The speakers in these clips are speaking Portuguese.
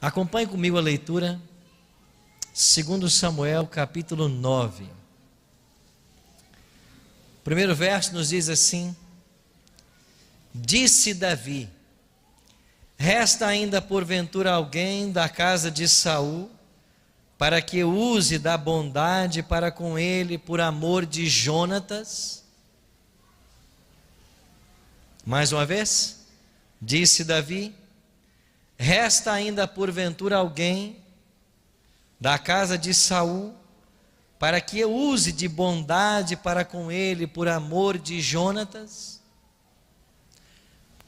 Acompanhe comigo a leitura, 2 Samuel capítulo 9. O primeiro verso nos diz assim: Disse Davi: resta ainda porventura alguém da casa de Saul, para que eu use da bondade para com ele por amor de Jonatas? Mais uma vez, disse Davi: resta ainda porventura alguém da casa de Saul, para que eu use de bondade para com ele por amor de Jonatas?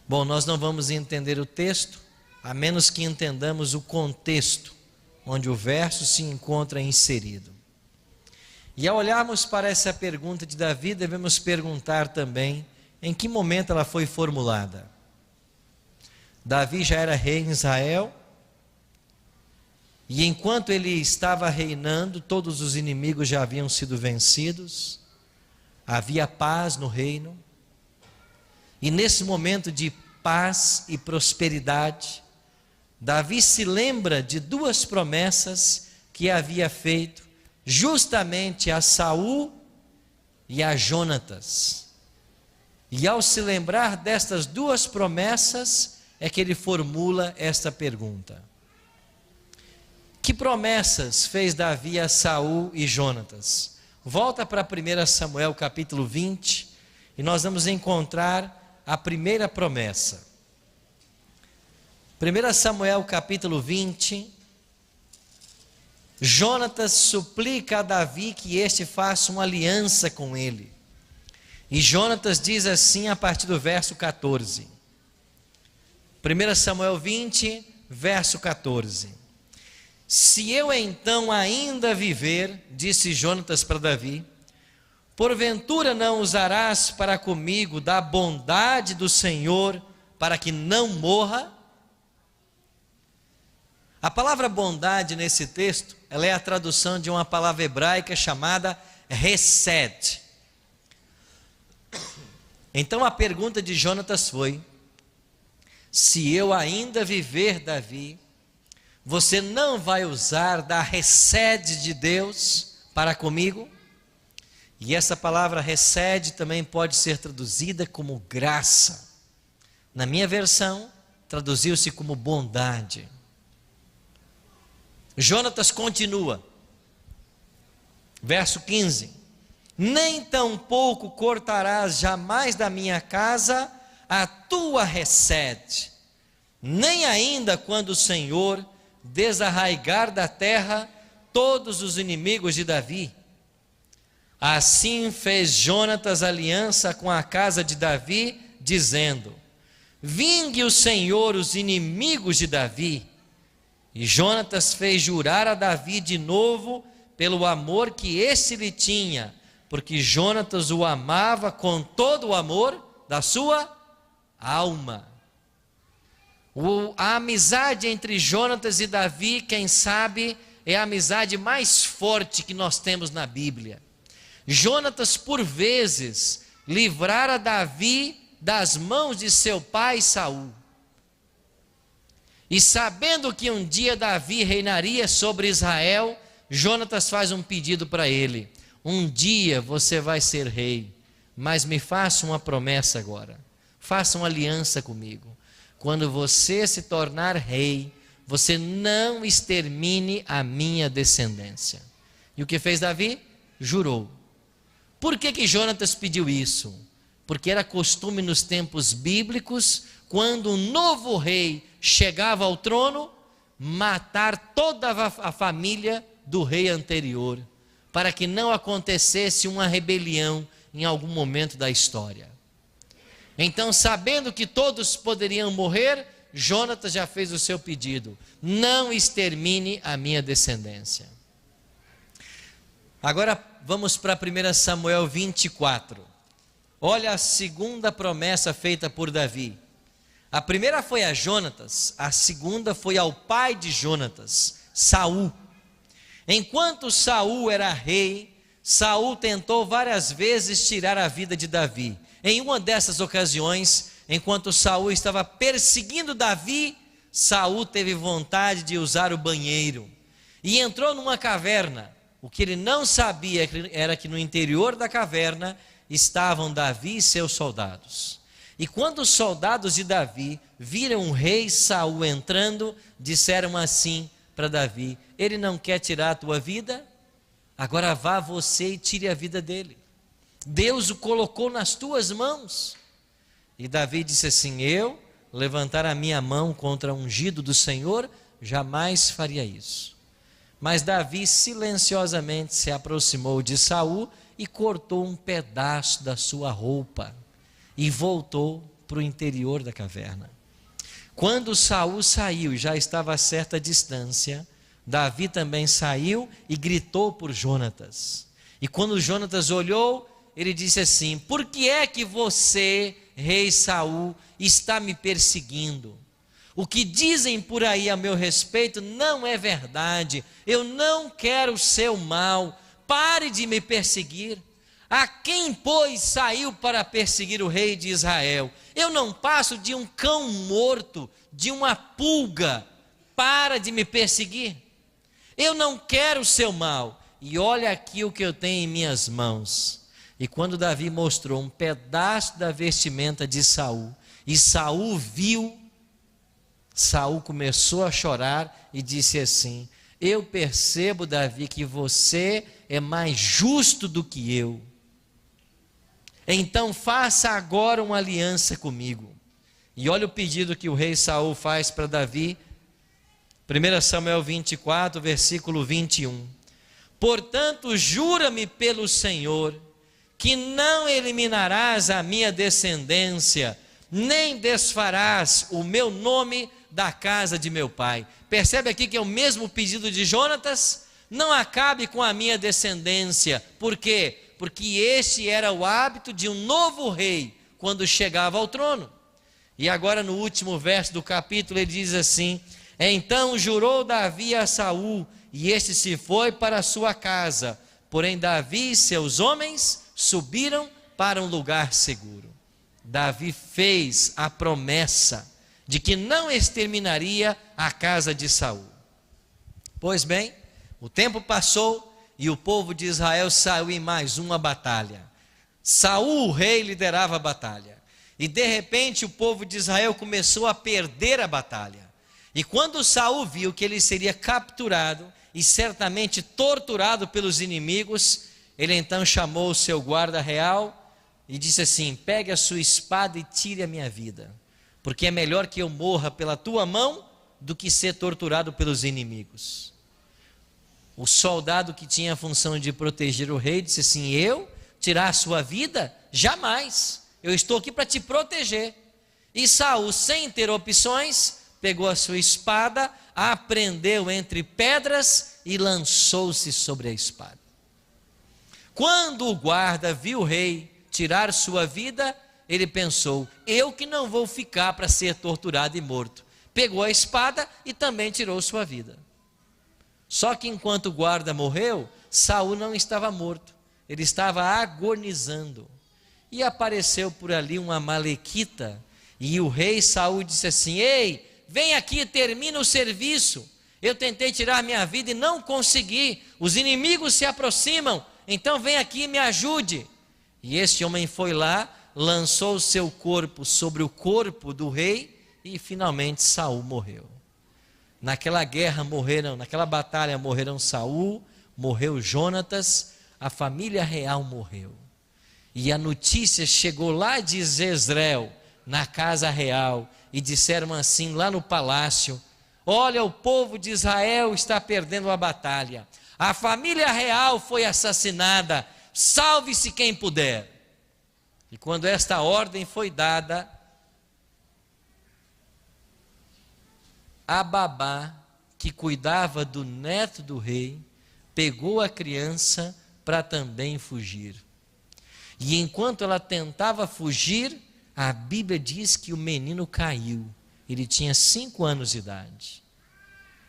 Bom, nós não vamos entender o texto, a menos que entendamos o contexto onde o verso se encontra inserido. E ao olharmos para essa pergunta de Davi, devemos perguntar também em que momento ela foi formulada. Davi já era rei em Israel, e enquanto ele estava reinando, todos os inimigos já haviam sido vencidos, havia paz no reino, e nesse momento de paz e prosperidade, Davi se lembra de duas promessas que havia feito justamente a Saul e a Jonatas. E ao se lembrar destas duas promessas, é que ele formula esta pergunta: que promessas fez Davi a Saul e Jonatas? Volta para 1 Samuel capítulo 20, e nós vamos encontrar a primeira promessa. 1 Samuel capítulo 20, Jonatas suplica a Davi que este faça uma aliança com ele. E Jonatas diz assim a partir do verso 14. 1 Samuel 20, verso 14. Se eu então ainda viver, disse Jonatas para Davi, porventura não usarás para comigo da bondade do Senhor, para que não morra? A palavra bondade nesse texto, ela é a tradução de uma palavra hebraica chamada hesed. Então a pergunta de Jonatas foi: se eu ainda viver, Davi, você não vai usar da hesed de Deus para comigo? E essa palavra hesed também pode ser traduzida como graça. Na minha versão, traduziu-se como bondade. Jonatas continua, verso 15: nem tampouco cortarás jamais da minha casa a tua hesed, nem ainda quando o Senhor desarraigar da terra todos os inimigos de Davi. Assim fez Jonatas aliança com a casa de Davi, dizendo: vingue o Senhor os inimigos de Davi. E Jonatas fez jurar a Davi de novo pelo amor que este lhe tinha, porque Jonatas o amava com todo o amor da sua alma. A amizade entre Jonatas e Davi, quem sabe, é a amizade mais forte que nós temos na Bíblia. Jonatas, por vezes, livrara Davi das mãos de seu pai Saul. E sabendo que um dia Davi reinaria sobre Israel, Jonatas faz um pedido para ele: um dia você vai ser rei, mas me faça uma promessa agora, faça uma aliança comigo. Quando você se tornar rei, você não extermine a minha descendência. E o que fez Davi? Jurou. Por que Jonatas pediu isso? Porque era costume nos tempos bíblicos, quando um novo rei chegava ao trono, matar toda a família do rei anterior, para que não acontecesse uma rebelião em algum momento da história. Então, sabendo que todos poderiam morrer, Jonatas já fez o seu pedido: não extermine a minha descendência. Agora vamos para 1 Samuel 24. Olha a segunda promessa feita por Davi. A primeira foi a Jonatas, a segunda foi ao pai de Jonatas, Saul. Enquanto Saul era rei, Saul tentou várias vezes tirar a vida de Davi. Em uma dessas ocasiões, enquanto Saul estava perseguindo Davi, Saul teve vontade de usar o banheiro e entrou numa caverna. O que ele não sabia era que no interior da caverna estavam Davi e seus soldados. E quando os soldados de Davi viram o rei Saul entrando, disseram assim para Davi: ele não quer tirar a tua vida? Agora vá você e tire a vida dele. Deus o colocou nas tuas mãos. E Davi disse assim: eu levantar a minha mão contra o ungido do Senhor, jamais faria isso. Mas Davi silenciosamente se aproximou de Saul e cortou um pedaço da sua roupa e voltou para o interior da caverna. Quando Saul saiu, já estava a certa distância, Davi também saiu e gritou por Jonatas. E quando Jonatas olhou, ele disse assim: por que é que você, rei Saul, está me perseguindo? O que dizem por aí a meu respeito não é verdade. Eu não quero o seu mal. Pare de me perseguir. A quem, pois, saiu para perseguir o rei de Israel? Eu não passo de um cão morto, de uma pulga. Para de me perseguir. Eu não quero o seu mal. E olha aqui o que eu tenho em minhas mãos. E quando Davi mostrou um pedaço da vestimenta de Saul, e Saul viu, Saul começou a chorar e disse assim: eu percebo, Davi, que você é mais justo do que eu. Então faça agora uma aliança comigo. E olha o pedido que o rei Saul faz para Davi. 1 Samuel 24, versículo 21. Portanto, jura-me pelo Senhor, que não eliminarás a minha descendência, nem desfarás o meu nome da casa de meu pai. Percebe aqui que é o mesmo pedido de Jonatas? Não acabe com a minha descendência. Por quê? Porque este era o hábito de um novo rei, quando chegava ao trono. E agora no último verso do capítulo ele diz assim: então jurou Davi a Saul, e este se foi para a sua casa. Porém Davi e seus homens subiram para um lugar seguro. Davi fez a promessa de que não exterminaria a casa de Saul. Pois bem, o tempo passou e o povo de Israel saiu em mais uma batalha. Saul, o rei, liderava a batalha. E de repente o povo de Israel começou a perder a batalha. E quando Saul viu que ele seria capturado e certamente torturado pelos inimigos, ele então chamou o seu guarda real e disse assim: pegue a sua espada e tire a minha vida, porque é melhor que eu morra pela tua mão do que ser torturado pelos inimigos. O soldado que tinha a função de proteger o rei disse assim: eu tirar a sua vida? Jamais, eu estou aqui para te proteger. E Saul, sem ter opções, pegou a sua espada, a prendeu entre pedras e lançou-se sobre a espada. Quando o guarda viu o rei tirar sua vida, ele pensou: eu que não vou ficar para ser torturado e morto. Pegou a espada e também tirou sua vida. Só que enquanto o guarda morreu, Saul não estava morto, ele estava agonizando. E apareceu por ali uma amalequita, e o rei Saul disse assim: ei, vem aqui, termina o serviço. Eu tentei tirar minha vida e não consegui. Os inimigos se aproximam, então vem aqui e me ajude. E este homem foi lá, lançou o seu corpo sobre o corpo do rei e finalmente Saul morreu. Naquela guerra morreram, naquela batalha morreram Saul, morreu Jonatas, a família real morreu. E a notícia chegou lá de Jezreel, na casa real, e disseram assim lá no palácio: olha, o povo de Israel está perdendo a batalha, a família real foi assassinada, salve-se quem puder. E quando esta ordem foi dada, a babá que cuidava do neto do rei pegou a criança para também fugir. E enquanto ela tentava fugir, a Bíblia diz que o menino caiu. Ele tinha 5 anos de idade.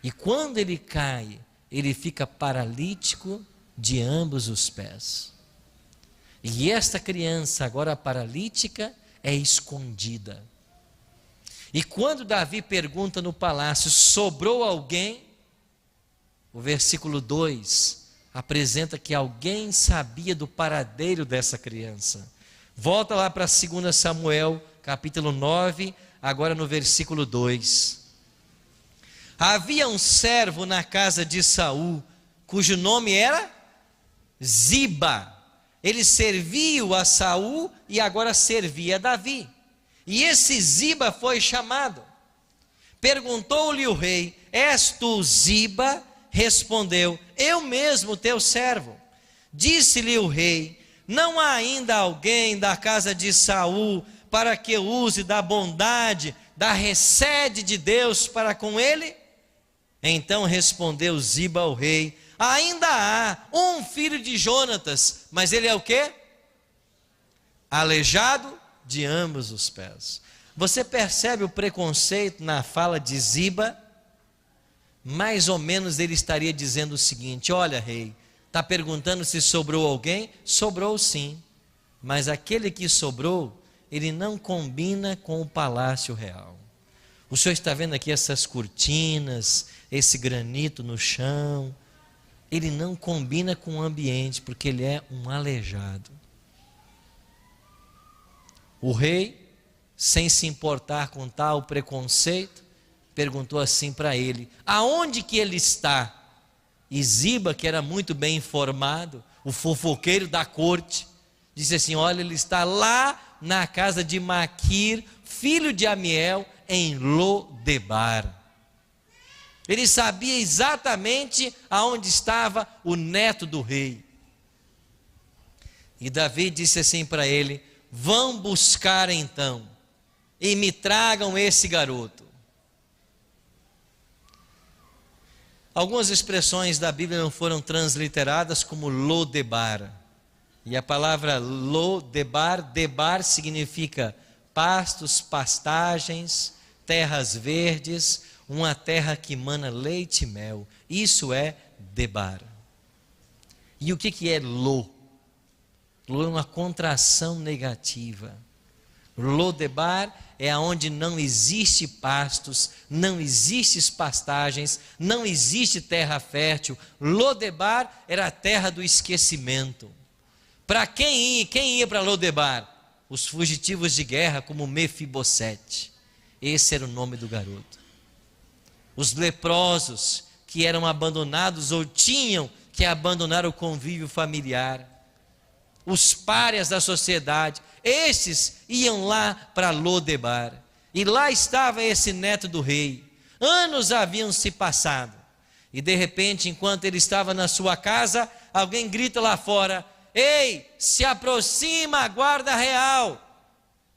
E quando ele cai, ele fica paralítico de ambos os pés. E esta criança, agora paralítica, é escondida. E quando Davi pergunta no palácio, sobrou alguém? O versículo 2 apresenta que alguém sabia do paradeiro dessa criança. Volta lá para 2 Samuel, capítulo 9, agora no versículo 2. Havia um servo na casa de Saul, cujo nome era Ziba. Ele serviu a Saul e agora servia a Davi. E esse Ziba foi chamado. Perguntou-lhe o rei: és tu Ziba? Respondeu: eu mesmo, teu servo. Disse-lhe o rei: não há ainda alguém da casa de Saul para que use da bondade, da recede de Deus para com ele? Então respondeu Ziba ao rei: ainda há um filho de Jonatas, mas ele é o quê? Aleijado de ambos os pés. Você percebe o preconceito na fala de Ziba? Mais ou menos ele estaria dizendo o seguinte: olha, rei, está perguntando se sobrou alguém? Sobrou sim, mas aquele que sobrou, ele não combina com o palácio real. O senhor está vendo aqui essas cortinas, esse granito no chão, ele não combina com o ambiente, porque ele é um aleijado. O rei, sem se importar com tal preconceito, perguntou assim para ele: aonde que ele está? E Ziba, que era muito bem informado, o fofoqueiro da corte, disse assim: olha, ele está lá na casa de Maquir, filho de Amiel, em Lodebar. Ele sabia exatamente aonde estava o neto do rei. E Davi disse assim para ele: vão buscar então e me tragam esse garoto. Algumas expressões da Bíblia não foram transliteradas como Lodebar. E a palavra Lodebar, Debar significa pastos, pastagens, terras verdes, uma terra que mana leite e mel. Isso é Debar. E o que é Lo? Lo é uma contração negativa. Lodebar é onde não existe pastos, não existe pastagens, não existe terra fértil. Lodebar era a terra do esquecimento. Para quem ia para Lodebar? Os fugitivos de guerra, como Mefibosete. Esse era o nome do garoto. Os leprosos que eram abandonados ou tinham que abandonar o convívio familiar. Os párias da sociedade, esses iam lá para Lodebar. E lá estava esse neto do rei. Anos haviam se passado. E de repente, enquanto ele estava na sua casa, alguém grita lá fora: ei, se aproxima a guarda real.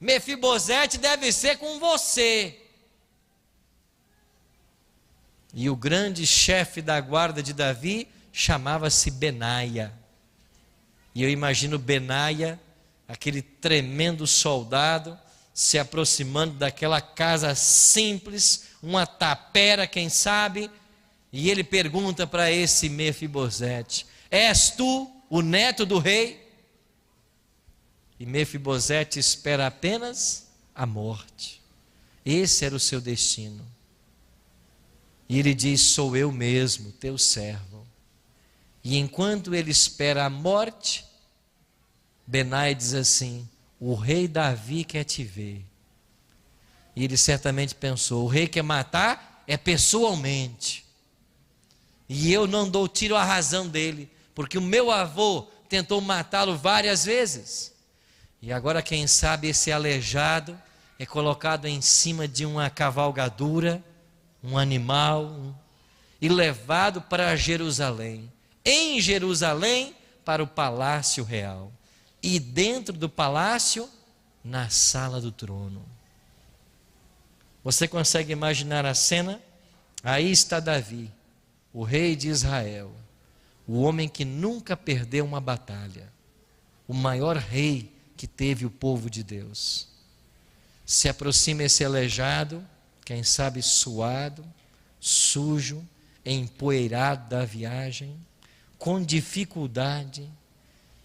Mefibosete deve ser com você. E o grande chefe da guarda de Davi chamava-se Benaia. E eu imagino Benaia, aquele tremendo soldado, se aproximando daquela casa simples, uma tapera, quem sabe, e ele pergunta para esse Mefibosete: és tu o neto do rei? E Mefibosete espera apenas a morte. Esse era o seu destino. E ele diz: sou eu mesmo, teu servo. E enquanto ele espera a morte, Benaia diz assim: o rei Davi quer te ver. E ele certamente pensou: o rei quer matar é pessoalmente. E eu não dou tiro à razão dele, porque o meu avô tentou matá-lo várias vezes. E agora, quem sabe, esse aleijado é colocado em cima de uma cavalgadura, um animal, e levado para Jerusalém. Em Jerusalém, para o palácio real. E dentro do palácio, na sala do trono. Você consegue imaginar a cena? Aí está Davi, o rei de Israel, o homem que nunca perdeu uma batalha, o maior rei que teve o povo de Deus. Se aproxima esse aleijado, quem sabe suado, sujo, empoeirado da viagem, com dificuldade,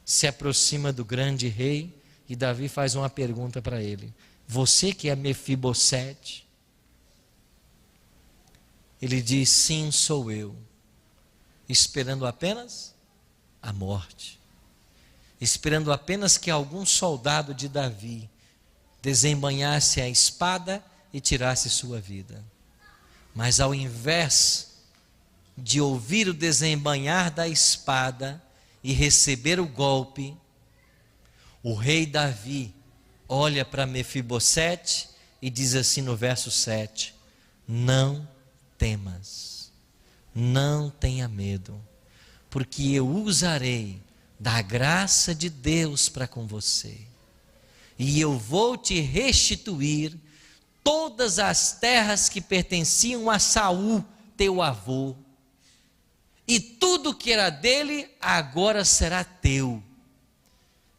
se aproxima do grande rei, e Davi faz uma pergunta para ele: você que é Mefibosete? Ele diz: sim, sou eu, esperando apenas a morte, esperando apenas que algum soldado de Davi desembainhasse a espada e tirasse sua vida. Mas ao invés de ouvir o desembainhar da espada e receber o golpe, o rei Davi olha para Mefibosete e diz assim no verso 7: não temas, não tenha medo, porque eu usarei da graça de Deus para com você, e eu vou te restituir todas as terras que pertenciam a Saul, teu avô, e tudo que era dele agora será teu.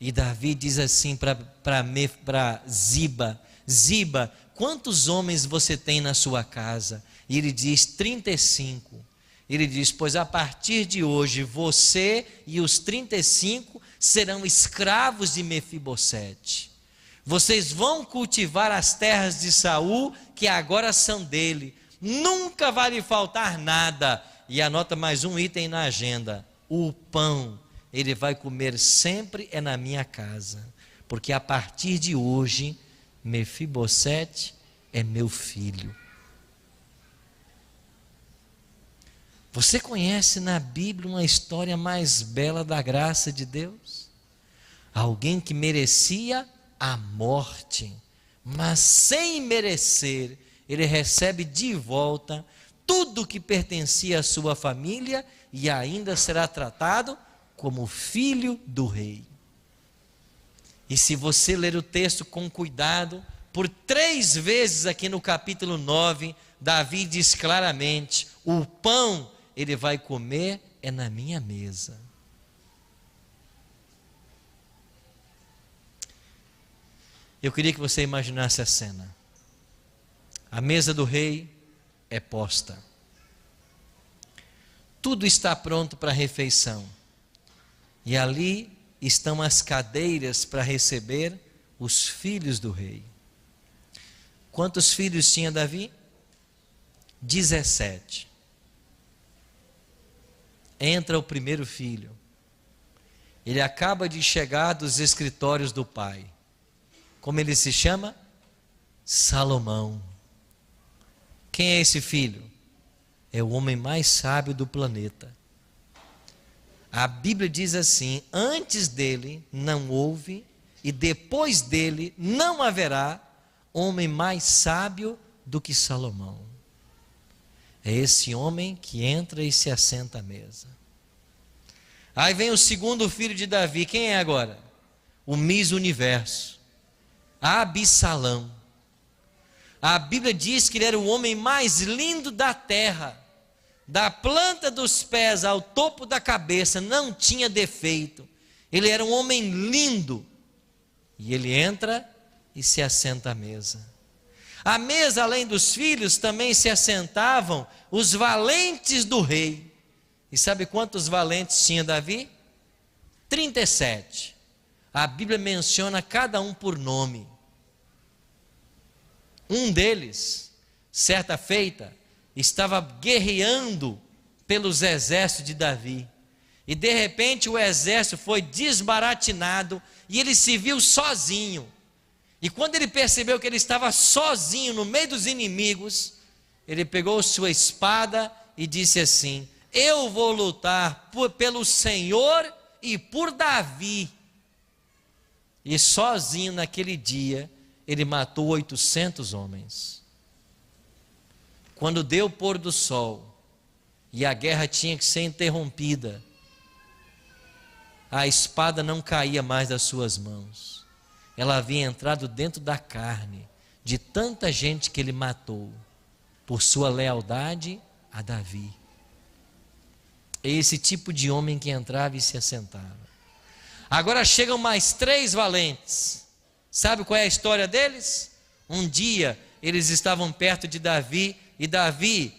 E Davi diz assim para Ziba: Ziba, quantos homens você tem na sua casa? E ele diz: 35. Ele diz: pois a partir de hoje você e os 35 serão escravos de Mefibosete. Vocês vão cultivar as terras de Saul, que agora são dele. Nunca vai lhe faltar nada. E anota mais um item na agenda: o pão ele vai comer sempre é na minha casa, porque a partir de hoje Mefibosete é meu filho. Você conhece na Bíblia uma história mais bela da graça de Deus? Alguém que merecia a morte, mas sem merecer, ele recebe de volta tudo que pertencia à sua família e ainda será tratado como filho do rei. E se você ler o texto com cuidado, por 3 vezes aqui no capítulo 9, Davi diz claramente: o pão ele vai comer é na minha mesa. Eu queria que você imaginasse a cena. A mesa do rei é posta. Tudo está pronto para a refeição. E ali estão as cadeiras para receber os filhos do rei. Quantos filhos tinha Davi? 17. Entra o primeiro filho. Ele acaba de chegar dos escritórios do pai. Como ele se chama? Salomão. Quem é esse filho? É o homem mais sábio do planeta. A Bíblia diz assim: antes dele não houve e depois dele não haverá homem mais sábio do que Salomão. É esse homem que entra e se assenta à mesa. Aí vem o segundo filho de Davi. Quem é agora? O Miss Universo, Absalão. A Bíblia diz que ele era o homem mais lindo da terra. Da planta dos pés ao topo da cabeça, não tinha defeito. Ele era um homem lindo. E ele entra e se assenta à mesa. À mesa, além dos filhos, também se assentavam os valentes do rei. E sabe quantos valentes tinha Davi? 37. A Bíblia menciona cada um por nome. Um deles, certa feita, estava guerreando pelos exércitos de Davi. E de repente o exército foi desbaratinado e ele se viu sozinho. E quando ele percebeu que ele estava sozinho no meio dos inimigos, ele pegou sua espada e disse assim: eu vou lutar pelo Senhor e por Davi. E sozinho naquele dia, ele matou 800 homens. Quando deu o pôr do sol e a guerra tinha que ser interrompida, a espada não caía mais das suas mãos. Ela havia entrado dentro da carne de tanta gente que ele matou por sua lealdade a Davi. É esse tipo de homem que entrava e se assentava. Agora chegam mais 3 valentes. Sabe qual é a história deles? Um dia eles estavam perto de Davi e Davi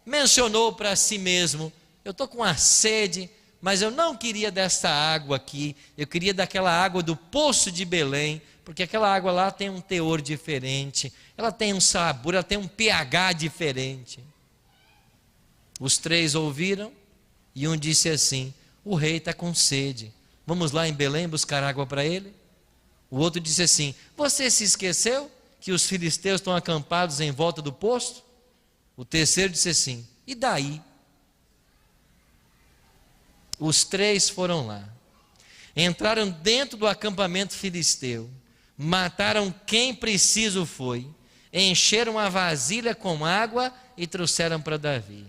mencionou para si mesmo: eu estou com uma sede, mas eu não queria dessa água aqui, eu queria daquela água do poço de Belém, porque aquela água lá tem um teor diferente, ela tem um sabor, ela tem um pH diferente. Os 3 ouviram e um disse assim: o rei está com sede, vamos lá em Belém buscar água para ele? O outro disse assim: você se esqueceu que os filisteus estão acampados em volta do poço? O terceiro disse assim: e daí? Os 3 foram lá, entraram dentro do acampamento filisteu, mataram quem preciso foi, encheram a vasilha com água e trouxeram para Davi.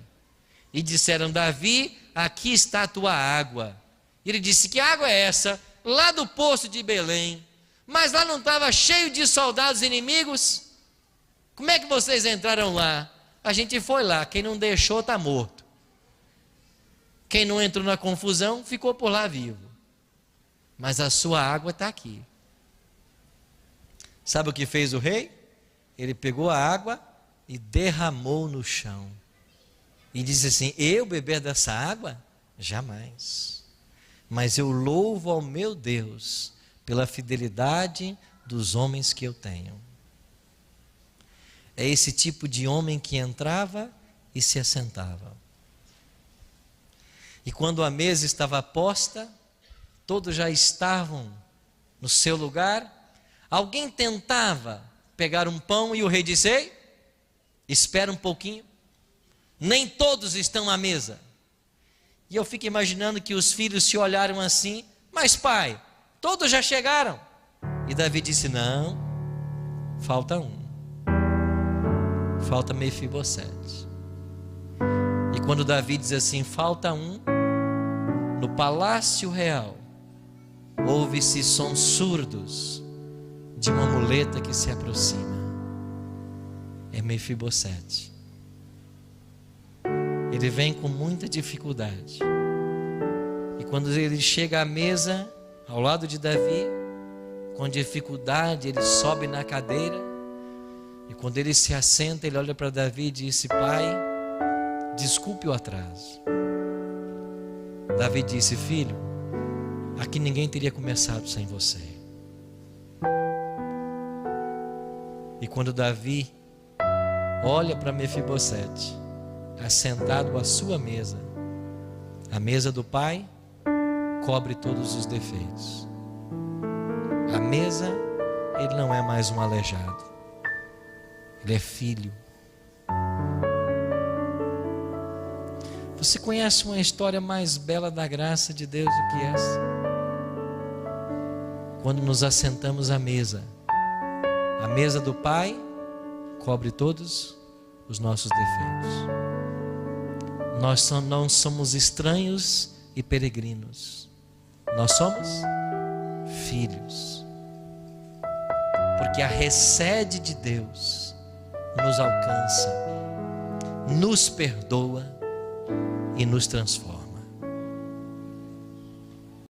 E disseram: Davi, aqui está a tua água. E ele disse: que água é essa? Lá do poço de Belém. Mas lá não estava cheio de soldados inimigos? Como é que vocês entraram lá? A gente foi lá, quem não deixou está morto. Quem não entrou na confusão ficou por lá vivo. Mas a sua água está aqui. Sabe o que fez o rei? Ele pegou a água e derramou no chão. E disse assim: eu beber dessa água? Jamais. Mas eu louvo ao meu Deus pela fidelidade dos homens que eu tenho. É esse tipo de homem que entrava e se assentava. E quando a mesa estava posta, todos já estavam no seu lugar. Alguém tentava pegar um pão e o rei disse: ei, espera um pouquinho. Nem todos estão à mesa. E eu fico imaginando que os filhos se olharam assim: mas pai, todos já chegaram. E Davi disse: não, falta um. Falta Mefibosete. E quando Davi diz assim: falta um, no palácio real ouve-se sons surdos de uma muleta que se aproxima. É Mefibosete. Ele vem com muita dificuldade. E quando ele chega à mesa, ao lado de Davi, com dificuldade ele sobe na cadeira. E quando ele se assenta, ele olha para Davi e disse: pai, desculpe o atraso. Davi disse: filho, aqui ninguém teria começado sem você. E quando Davi olha para Mefibosete, assentado à sua mesa, a mesa do pai cobre todos os defeitos. A mesa, ele não é mais um aleijado, ele é filho. Você conhece uma história mais bela da graça de Deus do que essa? Quando nos assentamos à mesa, a mesa do pai cobre todos os nossos defeitos. Nós não somos estranhos e peregrinos. Nós somos filhos. Porque a recede de Deus nos alcança, nos perdoa e nos transforma.